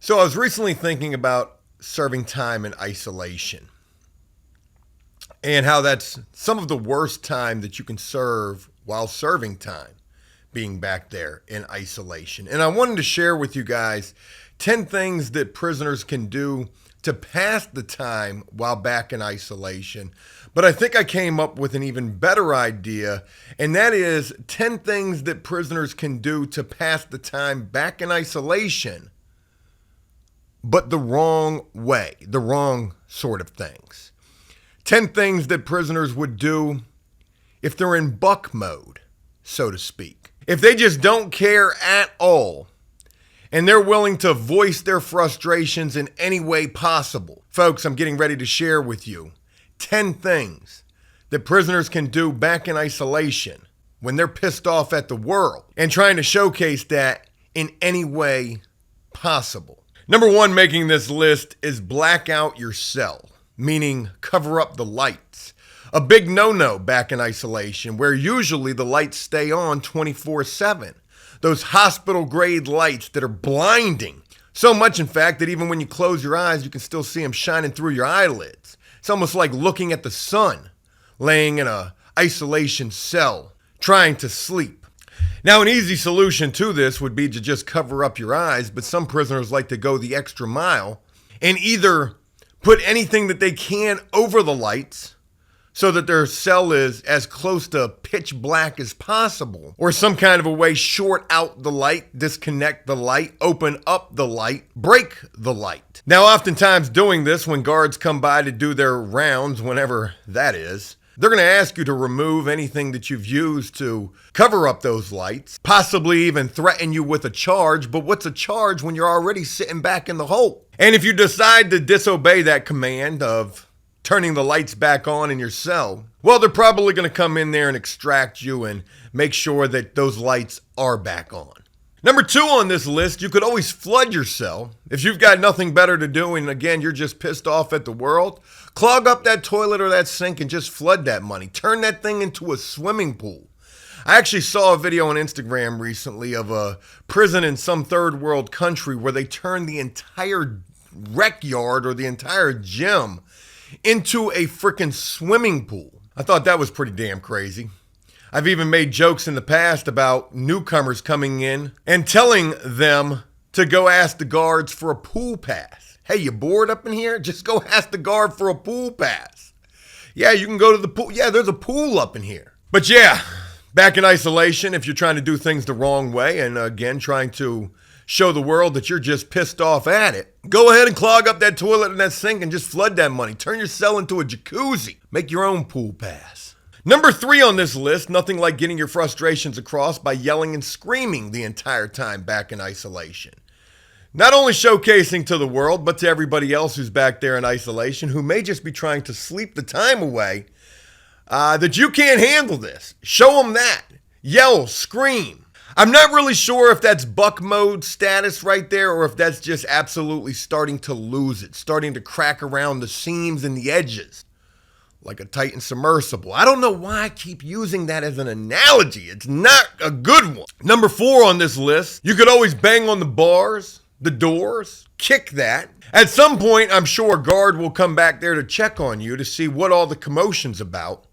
So I was recently thinking about serving time in isolation and how that's some of the worst time that you can serve while serving time, being back there in isolation. And I wanted to share with you guys 10 things that prisoners can do to pass the time while back in isolation. But I think I came up with an even better idea, and that is 10 things that prisoners can do to pass the time back in isolation, but the wrong way, the wrong sort of things. 10 things that prisoners would do if they're in buck mode, so to speak. If they just don't care at all, and they're willing to voice their frustrations in any way possible. Folks, I'm getting ready to share with you 10 things that prisoners can do back in isolation when they're pissed off at the world and trying to showcase that in any way possible. Number one making this list is black out your cell, meaning cover up the lights. A big no-no back in isolation where usually the lights stay on 24/7. Those hospital-grade lights that are blinding. So much, in fact, that even when you close your eyes, you can still see them shining through your eyelids. It's almost like looking at the sun, laying in a isolation cell, trying to sleep. Now, an easy solution to this would be to just cover up your eyes, but some prisoners like to go the extra mile and either put anything that they can over the lights so that their cell is as close to pitch black as possible, or some kind of a way short out the light, disconnect the light, open up the light, break the light. Now, oftentimes doing this when guards come by to do their rounds, whenever that is, they're going to ask you to remove anything that you've used to cover up those lights, possibly even threaten you with a charge. But what's a charge when you're already sitting back in the hole? And if you decide to disobey that command of turning the lights back on in your cell, well, they're probably going to come in there and extract you and make sure that those lights are back on. Number two on this list, you could always flood your cell. If you've got nothing better to do and again, you're just pissed off at the world, clog up that toilet or that sink and just flood that money. Turn that thing into a swimming pool. I actually saw a video on Instagram recently of a prison in some third world country where they turned the entire rec yard or the entire gym into a freaking swimming pool. I thought that was pretty damn crazy. I've even made jokes in the past about newcomers coming in and telling them to go ask the guards for a pool pass. Hey, you bored up in here? Just go ask the guard for a pool pass. Yeah, you can go to the pool. Yeah, there's a pool up in here. But yeah, back in isolation, if you're trying to do things the wrong way and again, trying to show the world that you're just pissed off at it, go ahead and clog up that toilet and that sink and just flood that money. Turn your cell into a jacuzzi. Make your own pool pass. Number three on this list, nothing like getting your frustrations across by yelling and screaming the entire time back in isolation. Not only showcasing to the world, but to everybody else who's back there in isolation who may just be trying to sleep the time away, that you can't handle this. Show them that. Yell, scream. I'm not really sure if that's buck mode status right there or if that's just absolutely starting to lose it, starting to crack around the seams and the edges like a Titan submersible. I don't know why I keep using that as an analogy. It's not a good one. Number four on this list, you could always bang on the bars, the doors, kick that. At some point, I'm sure a guard will come back there to check on you to see what all the commotion's about.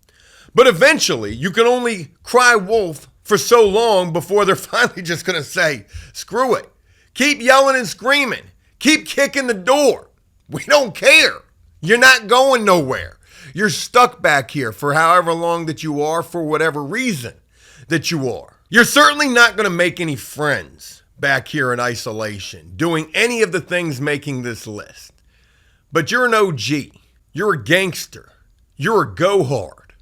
But eventually, you can only cry wolf for so long before they're finally just going to say, screw it. Keep yelling and screaming. Keep kicking the door. We don't care. You're not going nowhere. You're stuck back here for however long that you are, for whatever reason that you are. You're certainly not going to make any friends back here in isolation doing any of the things making this list. But you're an OG. You're a gangster. You're a go-hard.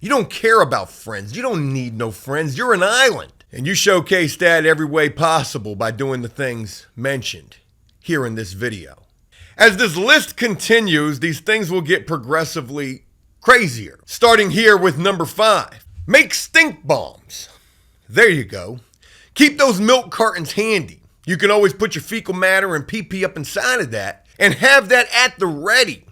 You don't care about friends. You don't need no friends. You're an island. And you showcase that every way possible by doing the things mentioned here in this video. As this list continues, these things will get progressively crazier. Starting here with number 5. Make stink bombs. There you go. Keep those milk cartons handy. You can always put your fecal matter and pee-pee up inside of that and have that at the ready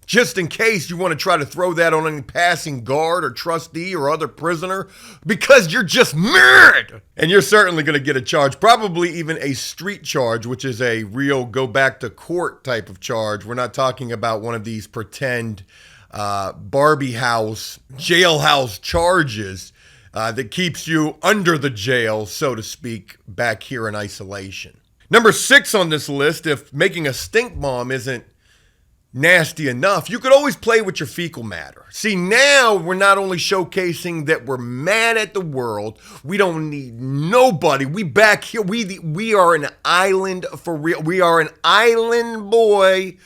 just in case you want to try to throw that on any passing guard or trustee or other prisoner, because you're just mad. And you're certainly going to get a charge, probably even a street charge, which is a real go back to court type of charge. We're not talking about one of these pretend Barbie house, jailhouse charges that keeps you under the jail, so to speak, back here in isolation. Number 6 on this list, if making a stink bomb isn't nasty enough, you could always play with your fecal matter. See, now we're not only showcasing that we're mad at the world, we don't need nobody. We back here, we are an island for real. We are an island boy.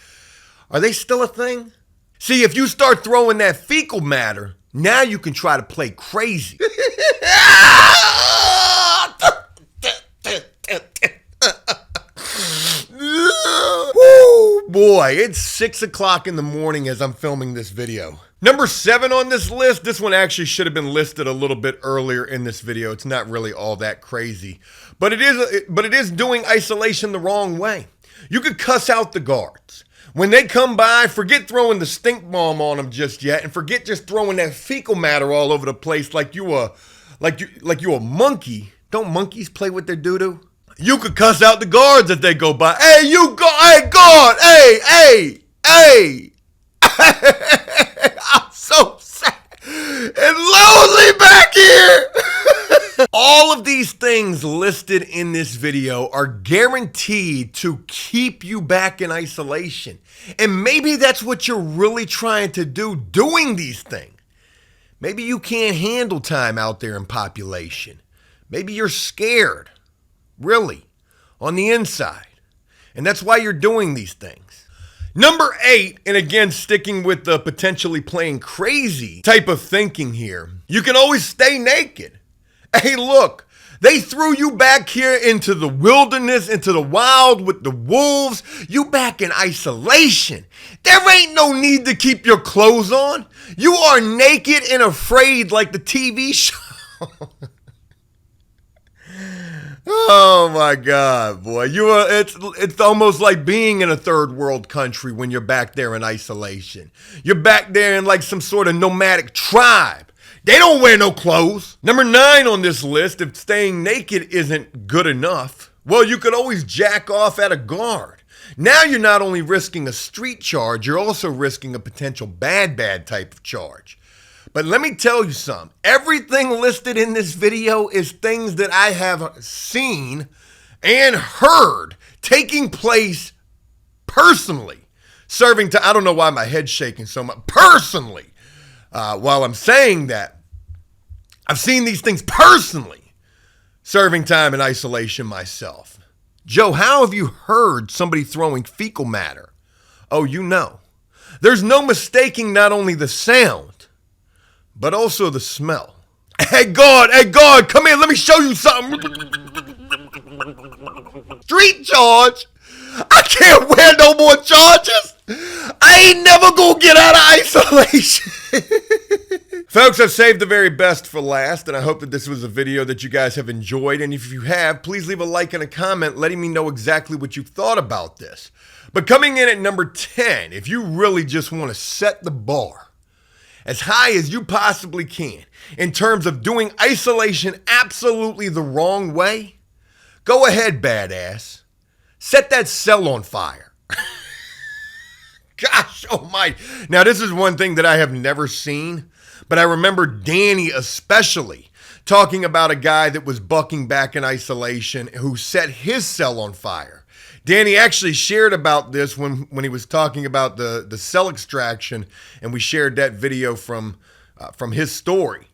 Are they still a thing? See, if you start throwing that fecal matter, now you can try to play crazy. Woo, boy, it's 6 o'clock in the morning as I'm filming this video. Number 7 on this list, this one actually should have been listed a little bit earlier in this video. It's not really all that crazy, but it is doing isolation the wrong way. You could cuss out the guards. When they come by, forget throwing the stink bomb on them just yet, and forget just throwing that fecal matter all over the place like you a monkey. Don't monkeys play with their doo-doo? You could cuss out the guards if they go by. Hey, hey, guard, hey. I'm so sad and lonely back here. All of these things listed in this video are guaranteed to keep you back in isolation. And maybe that's what you're really trying to do, doing these things. Maybe you can't handle time out there in population. Maybe you're scared, really, on the inside. And that's why you're doing these things. Number 8, and again, sticking with the potentially playing crazy type of thinking here, you can always stay naked. Hey, look, they threw you back here into the wilderness, into the wild with the wolves. You back in isolation. There ain't no need to keep your clothes on. You are naked and afraid like the TV show. Oh my God, boy. It's almost like being in a third world country when you're back there in isolation. You're back there in like some sort of nomadic tribe. They don't wear no clothes. Number 9 on this list, if staying naked isn't good enough, well, you could always jack off at a guard. Now you're not only risking a street charge, you're also risking a potential bad type of charge. But let me tell you something. Everything listed in this video is things that I have seen and heard taking place personally. Serving time, I don't know why my head's shaking so much. Personally. While I'm saying that, I've seen these things personally, serving time in isolation myself. Joe, how have you heard somebody throwing fecal matter? Oh, you know. There's no mistaking not only the sound, but also the smell. Hey, God, come here, let me show you something. Street charge? I can't wear no more charges. I ain't never gonna get out of isolation. Folks, I've saved the very best for last, and I hope that this was a video that you guys have enjoyed. And if you have, please leave a like and a comment letting me know exactly what you thought about this. But coming in at number 10, if you really just want to set the bar as high as you possibly can in terms of doing isolation absolutely the wrong way, go ahead, badass. Set that cell on fire. Gosh almighty. Now, this is one thing that I have never seen, but I remember Danny especially talking about a guy that was bucking back in isolation who set his cell on fire. Danny actually shared about this when he was talking about the cell extraction, and we shared that video from his story.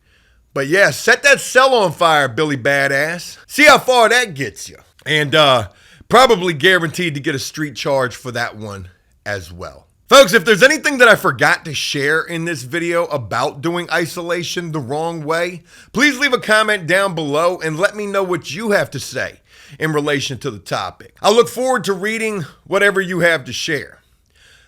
But yeah, set that cell on fire, Billy Badass. See how far that gets you. And probably guaranteed to get a street charge for that one as well. Folks, if there's anything that I forgot to share in this video about doing isolation the wrong way, please leave a comment down below and let me know what you have to say in relation to the topic. I look forward to reading whatever you have to share.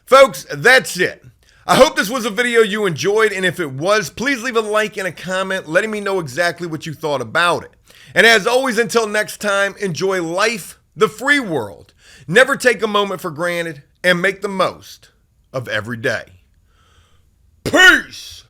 Folks, that's it. I hope this was a video you enjoyed, and if it was, please leave a like and a comment letting me know exactly what you thought about it. And as always, until next time, enjoy life, the free world. Never take a moment for granted, and make the most of every day. Peace.